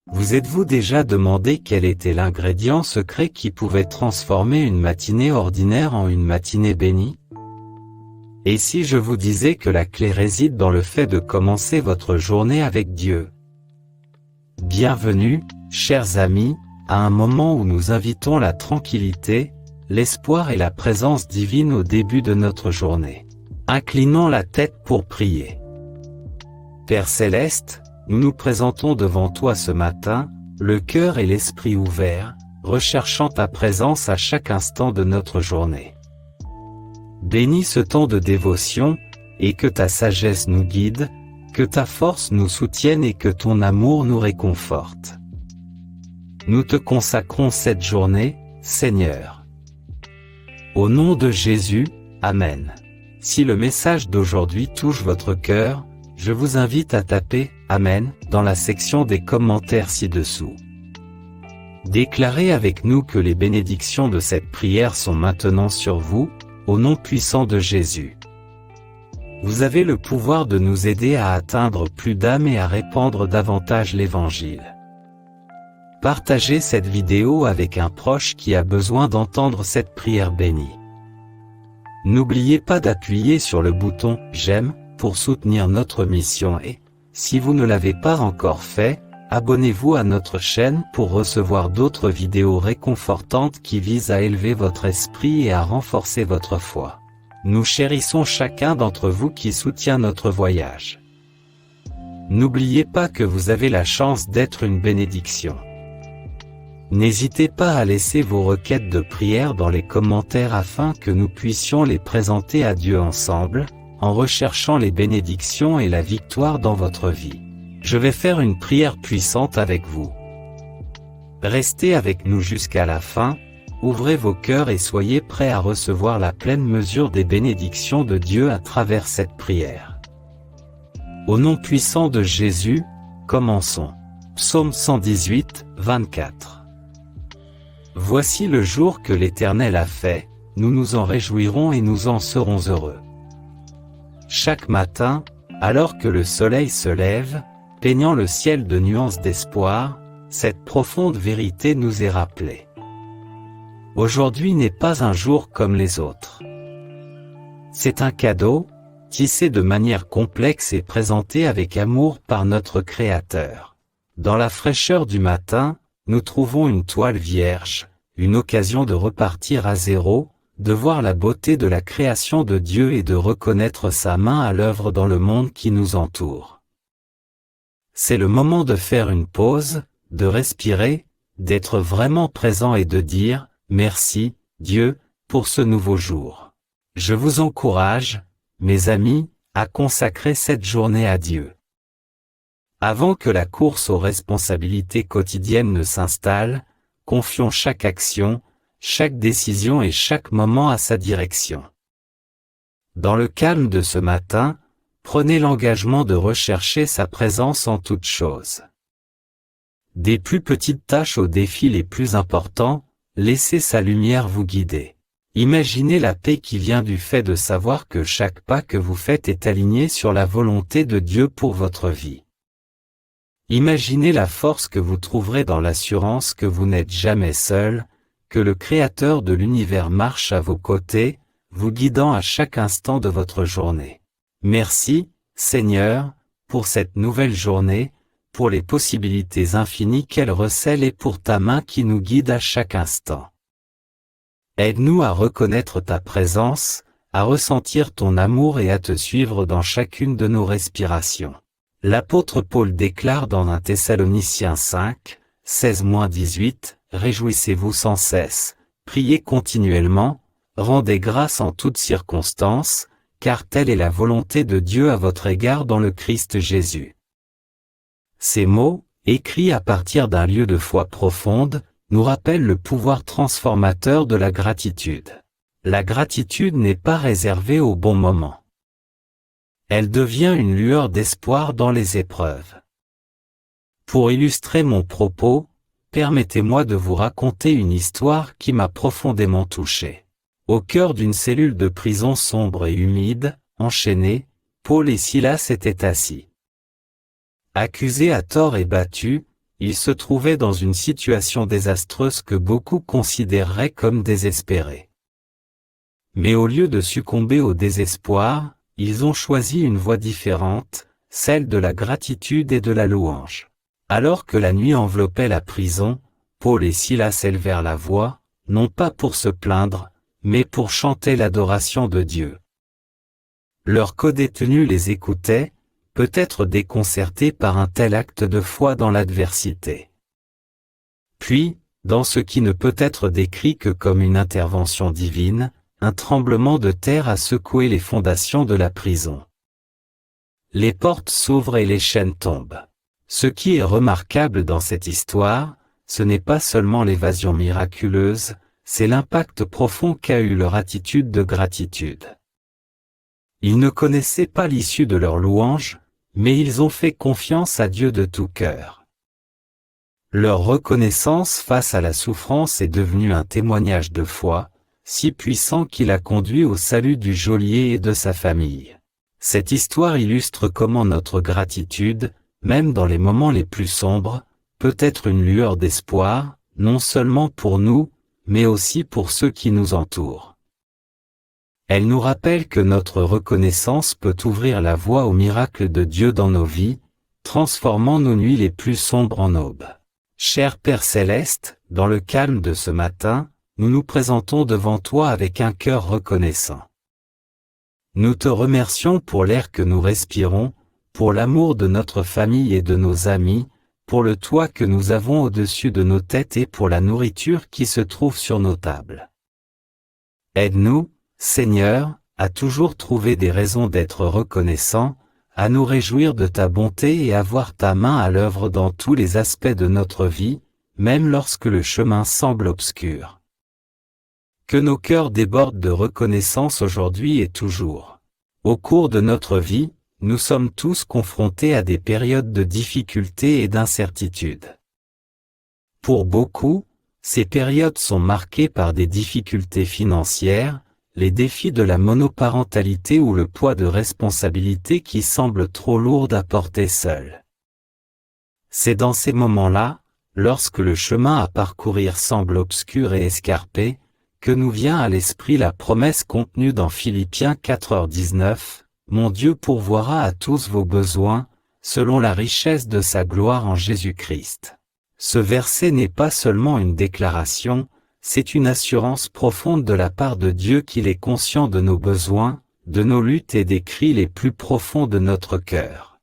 Vous êtes-vous déjà demandé quel était l'ingrédient secret qui pouvait transformer une matinée ordinaire en une matinée bénie? Et si je vous disais que la clé réside dans le fait de commencer votre journée avec Dieu? Bienvenue, chers amis, à un moment où nous invitons la tranquillité, l'espoir et la présence divine au début de notre journée. Inclinons la tête pour prier. Père Céleste, nous nous présentons devant toi ce matin, le cœur et l'esprit ouverts, recherchant ta présence à chaque instant de notre journée. Bénis ce temps de dévotion, et que ta sagesse nous guide, que ta force nous soutienne et que ton amour nous réconforte. Nous te consacrons cette journée, Seigneur. Au nom de Jésus, Amen. Si le message d'aujourd'hui touche votre cœur, je vous invite à taper « Amen » dans la section des commentaires ci-dessous. Déclarez avec nous que les bénédictions de cette prière sont maintenant sur vous, au nom puissant de Jésus. Vous avez le pouvoir de nous aider à atteindre plus d'âmes et à répandre davantage l'Évangile. Partagez cette vidéo avec un proche qui a besoin d'entendre cette prière bénie. N'oubliez pas d'appuyer sur le bouton « J'aime » pour soutenir notre mission et, si vous ne l'avez pas encore fait, abonnez-vous à notre chaîne pour recevoir d'autres vidéos réconfortantes qui visent à élever votre esprit et à renforcer votre foi. Nous chérissons chacun d'entre vous qui soutient notre voyage. N'oubliez pas que vous avez la chance d'être une bénédiction. N'hésitez pas à laisser vos requêtes de prière dans les commentaires afin que nous puissions les présenter à Dieu ensemble, en recherchant les bénédictions et la victoire dans votre vie. Je vais faire une prière puissante avec vous. Restez avec nous jusqu'à la fin, ouvrez vos cœurs et soyez prêts à recevoir la pleine mesure des bénédictions de Dieu à travers cette prière. Au nom puissant de Jésus, commençons. Psaume 118, 24. Voici le jour que l'Éternel a fait, nous nous en réjouirons et nous en serons heureux. Chaque matin, alors que le soleil se lève, peignant le ciel de nuances d'espoir, cette profonde vérité nous est rappelée. Aujourd'hui n'est pas un jour comme les autres. C'est un cadeau, tissé de manière complexe et présenté avec amour par notre Créateur. Dans la fraîcheur du matin, nous trouvons une toile vierge, une occasion de repartir à zéro, de voir la beauté de la création de Dieu et de reconnaître sa main à l'œuvre dans le monde qui nous entoure. C'est le moment de faire une pause, de respirer, d'être vraiment présent et de dire « Merci, Dieu, pour ce nouveau jour ». Je vous encourage, mes amis, à consacrer cette journée à Dieu. Avant que la course aux responsabilités quotidiennes ne s'installe, confions chaque action, chaque décision et chaque moment à sa direction. Dans le calme de ce matin, prenez l'engagement de rechercher sa présence en toutes choses. Des plus petites tâches aux défis les plus importants, laissez sa lumière vous guider. Imaginez la paix qui vient du fait de savoir que chaque pas que vous faites est aligné sur la volonté de Dieu pour votre vie. Imaginez la force que vous trouverez dans l'assurance que vous n'êtes jamais seul, que le Créateur de l'univers marche à vos côtés, vous guidant à chaque instant de votre journée. Merci, Seigneur, pour cette nouvelle journée, pour les possibilités infinies qu'elle recèle et pour ta main qui nous guide à chaque instant. Aide-nous à reconnaître ta présence, à ressentir ton amour et à te suivre dans chacune de nos respirations. L'apôtre Paul déclare dans 1 Thessaloniciens 5, 16-18, « Réjouissez-vous sans cesse, priez continuellement, rendez grâce en toutes circonstances, car telle est la volonté de Dieu à votre égard dans le Christ Jésus. » Ces mots, écrits à partir d'un lieu de foi profonde, nous rappellent le pouvoir transformateur de la gratitude. La gratitude n'est pas réservée au bon moment. Elle devient une lueur d'espoir dans les épreuves. Pour illustrer mon propos, permettez-moi de vous raconter une histoire qui m'a profondément touché. Au cœur d'une cellule de prison sombre et humide, enchaînés, Paul et Silas étaient assis. Accusés à tort et battus, Il se trouvait dans une situation désastreuse que beaucoup considéreraient comme désespérée. Mais au lieu de succomber au désespoir, ils ont choisi une voie différente, celle de la gratitude et de la louange. Alors que la nuit enveloppait la prison, Paul et Silas élevèrent la voix, non pas pour se plaindre, mais pour chanter l'adoration de Dieu. Leurs codétenus les écoutaient, peut-être déconcertés par un tel acte de foi dans l'adversité. Puis, dans ce qui ne peut être décrit que comme une intervention divine, un tremblement de terre a secoué les fondations de la prison. Les portes s'ouvrent et les chaînes tombent. Ce qui est remarquable dans cette histoire, ce n'est pas seulement l'évasion miraculeuse, c'est l'impact profond qu'a eu leur attitude de gratitude. Ils ne connaissaient pas l'issue de leur louange, mais ils ont fait confiance à Dieu de tout cœur. Leur reconnaissance face à la souffrance est devenue un témoignage de foi, si puissant qu'il a conduit au salut du geôlier et de sa famille. Cette histoire illustre comment notre gratitude, même dans les moments les plus sombres, peut être une lueur d'espoir, non seulement pour nous, mais aussi pour ceux qui nous entourent. Elle nous rappelle que notre reconnaissance peut ouvrir la voie au miracle de Dieu dans nos vies, transformant nos nuits les plus sombres en aube. Cher Père Céleste, dans le calme de ce matin, nous nous présentons devant toi avec un cœur reconnaissant. Nous te remercions pour l'air que nous respirons, pour l'amour de notre famille et de nos amis, pour le toit que nous avons au-dessus de nos têtes et pour la nourriture qui se trouve sur nos tables. Aide-nous, Seigneur, à toujours trouver des raisons d'être reconnaissants, à nous réjouir de ta bonté et à voir ta main à l'œuvre dans tous les aspects de notre vie, même lorsque le chemin semble obscur. Que nos cœurs débordent de reconnaissance aujourd'hui et toujours. Au cours de notre vie, nous sommes tous confrontés à des périodes de difficultés et d'incertitude. Pour beaucoup, ces périodes sont marquées par des difficultés financières, les défis de la monoparentalité ou le poids de responsabilités qui semblent trop lourdes à porter seul. C'est dans ces moments-là, lorsque le chemin à parcourir semble obscur et escarpé, que nous vient à l'esprit la promesse contenue dans Philippiens 4:19, « Mon Dieu pourvoira à tous vos besoins, selon la richesse de sa gloire en Jésus-Christ. » Ce verset n'est pas seulement une déclaration, c'est une assurance profonde de la part de Dieu qu'il est conscient de nos besoins, de nos luttes et des cris les plus profonds de notre cœur.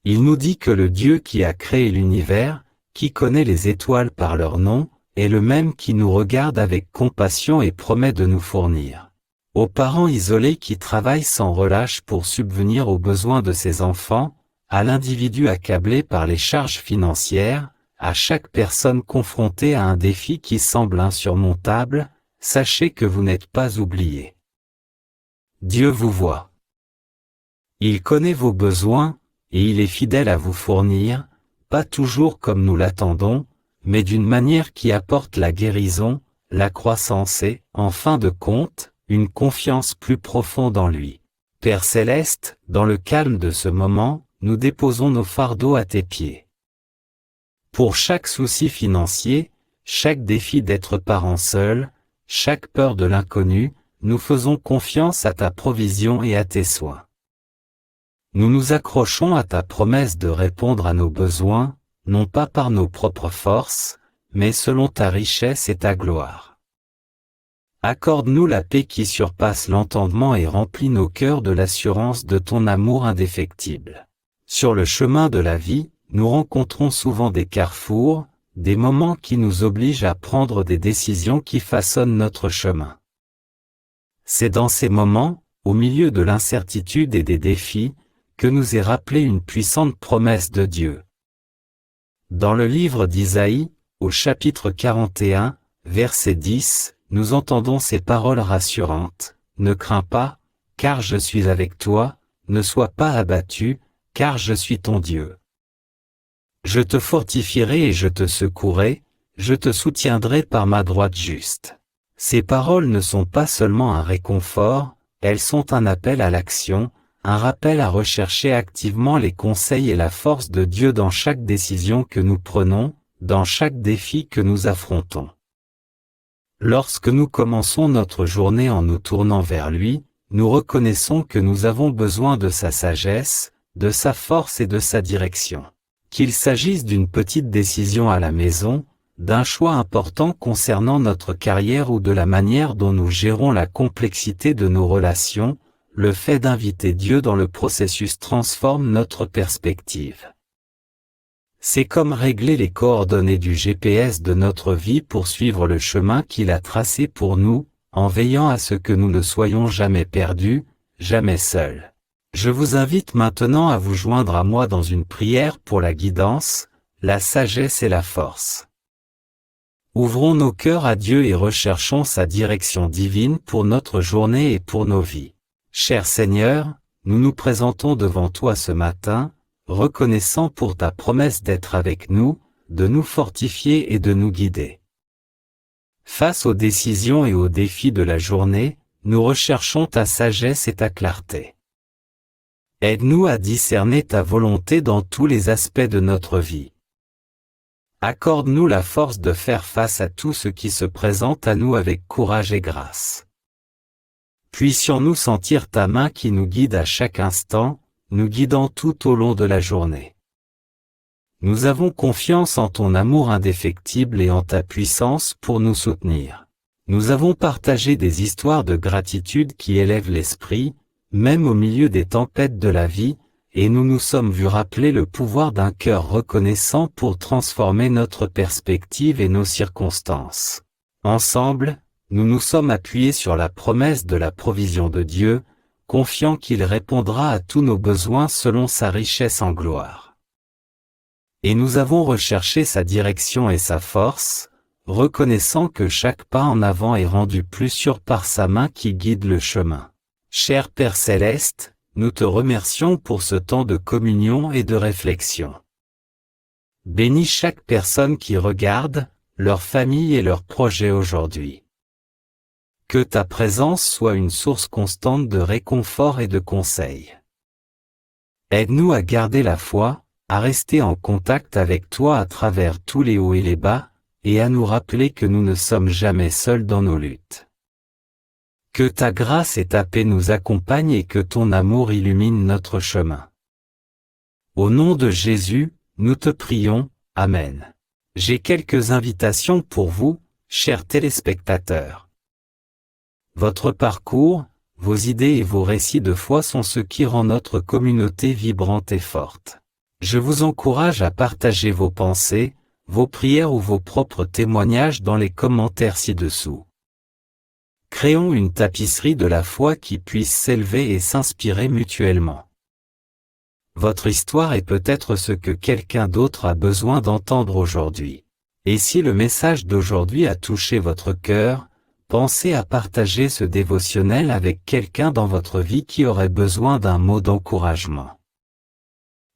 Il nous dit que le Dieu qui a créé l'univers, qui connaît les étoiles par leur nom, est le même qui nous regarde avec compassion et promet de nous fournir. Aux parents isolés qui travaillent sans relâche pour subvenir aux besoins de ses enfants, à l'individu accablé par les charges financières, à chaque personne confrontée à un défi qui semble insurmontable, sachez que vous n'êtes pas oubliés. Dieu vous voit. Il connaît vos besoins, et il est fidèle à vous fournir, pas toujours comme nous l'attendons, mais d'une manière qui apporte la guérison, la croissance et, en fin de compte, une confiance plus profonde en lui. Père Céleste, dans le calme de ce moment, nous déposons nos fardeaux à tes pieds. Pour chaque souci financier, chaque défi d'être parent seul, chaque peur de l'inconnu, nous faisons confiance à ta provision et à tes soins. Nous nous accrochons à ta promesse de répondre à nos besoins, non pas par nos propres forces, mais selon ta richesse et ta gloire. Accorde-nous la paix qui surpasse l'entendement et remplit nos cœurs de l'assurance de ton amour indéfectible. Sur le chemin de la vie, nous rencontrons souvent des carrefours, des moments qui nous obligent à prendre des décisions qui façonnent notre chemin. C'est dans ces moments, au milieu de l'incertitude et des défis, que nous est rappelée une puissante promesse de Dieu. Dans le livre d'Isaïe, au chapitre 41, verset 10, nous entendons ces paroles rassurantes. « Ne crains pas, car je suis avec toi, ne sois pas abattu, car je suis ton Dieu. Je te fortifierai et je te secouerai, je te soutiendrai par ma droite juste. » Ces paroles ne sont pas seulement un réconfort, elles sont un appel à l'action, un rappel à rechercher activement les conseils et la force de Dieu dans chaque décision que nous prenons, dans chaque défi que nous affrontons. Lorsque nous commençons notre journée en nous tournant vers lui, nous reconnaissons que nous avons besoin de sa sagesse, de sa force et de sa direction. Qu'il s'agisse d'une petite décision à la maison, d'un choix important concernant notre carrière ou de la manière dont nous gérons la complexité de nos relations, le fait d'inviter Dieu dans le processus transforme notre perspective. C'est comme régler les coordonnées du GPS de notre vie pour suivre le chemin qu'il a tracé pour nous, en veillant à ce que nous ne soyons jamais perdus, jamais seuls. Je vous invite maintenant à vous joindre à moi dans une prière pour la guidance, la sagesse et la force. Ouvrons nos cœurs à Dieu et recherchons sa direction divine pour notre journée et pour nos vies. Cher Seigneur, nous nous présentons devant toi ce matin, reconnaissant pour ta promesse d'être avec nous, de nous fortifier et de nous guider. Face aux décisions et aux défis de la journée, nous recherchons ta sagesse et ta clarté. Aide-nous à discerner ta volonté dans tous les aspects de notre vie. Accorde-nous la force de faire face à tout ce qui se présente à nous avec courage et grâce. Puissions-nous sentir ta main qui nous guide à chaque instant, nous guidant tout au long de la journée. Nous avons confiance en ton amour indéfectible et en ta puissance pour nous soutenir. Nous avons partagé des histoires de gratitude qui élèvent l'esprit, même au milieu des tempêtes de la vie, et nous nous sommes vus rappeler le pouvoir d'un cœur reconnaissant pour transformer notre perspective et nos circonstances. Ensemble, nous nous sommes appuyés sur la promesse de la provision de Dieu, confiant qu'il répondra à tous nos besoins selon sa richesse en gloire. Et nous avons recherché sa direction et sa force, reconnaissant que chaque pas en avant est rendu plus sûr par sa main qui guide le chemin. Cher Père Céleste, nous te remercions pour ce temps de communion et de réflexion. Bénis chaque personne qui regarde, leur famille et leurs projets aujourd'hui. Que ta présence soit une source constante de réconfort et de conseils. Aide-nous à garder la foi, à rester en contact avec toi à travers tous les hauts et les bas, et à nous rappeler que nous ne sommes jamais seuls dans nos luttes. Que ta grâce et ta paix nous accompagnent et que ton amour illumine notre chemin. Au nom de Jésus, nous te prions, Amen. J'ai quelques invitations pour vous, chers téléspectateurs. Votre parcours, vos idées et vos récits de foi sont ce qui rend notre communauté vibrante et forte. Je vous encourage à partager vos pensées, vos prières ou vos propres témoignages dans les commentaires ci-dessous. Créons une tapisserie de la foi qui puisse s'élever et s'inspirer mutuellement. Votre histoire est peut-être ce que quelqu'un d'autre a besoin d'entendre aujourd'hui. Et si le message d'aujourd'hui a touché votre cœur, pensez à partager ce dévotionnel avec quelqu'un dans votre vie qui aurait besoin d'un mot d'encouragement.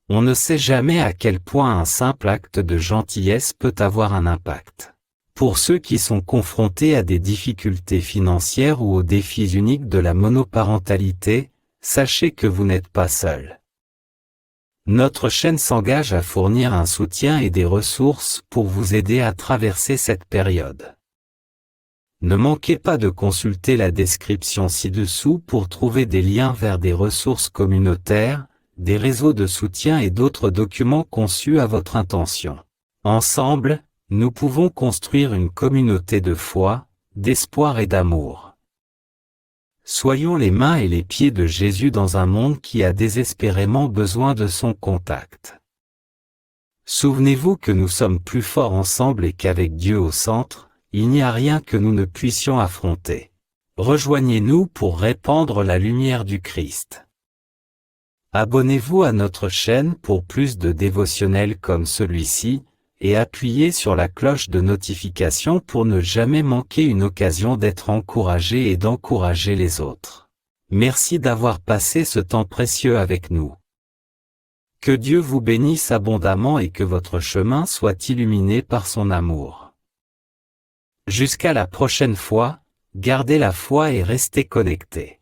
On ne sait jamais à quel point un simple acte de gentillesse peut avoir un impact. Pour ceux qui sont confrontés à des difficultés financières ou aux défis uniques de la monoparentalité, sachez que vous n'êtes pas seul. Notre chaîne s'engage à fournir un soutien et des ressources pour vous aider à traverser cette période. Ne manquez pas de consulter la description ci-dessous pour trouver des liens vers des ressources communautaires, des réseaux de soutien et d'autres documents conçus à votre intention. Ensemble, nous pouvons construire une communauté de foi, d'espoir et d'amour. Soyons les mains et les pieds de Jésus dans un monde qui a désespérément besoin de son contact. Souvenez-vous que nous sommes plus forts ensemble et qu'avec Dieu au centre, il n'y a rien que nous ne puissions affronter. Rejoignez-nous pour répandre la lumière du Christ. Abonnez-vous à notre chaîne pour plus de dévotionnels comme celui-ci, et appuyez sur la cloche de notification pour ne jamais manquer une occasion d'être encouragé et d'encourager les autres. Merci d'avoir passé ce temps précieux avec nous. Que Dieu vous bénisse abondamment et que votre chemin soit illuminé par son amour. Jusqu'à la prochaine fois, gardez la foi et restez connectés.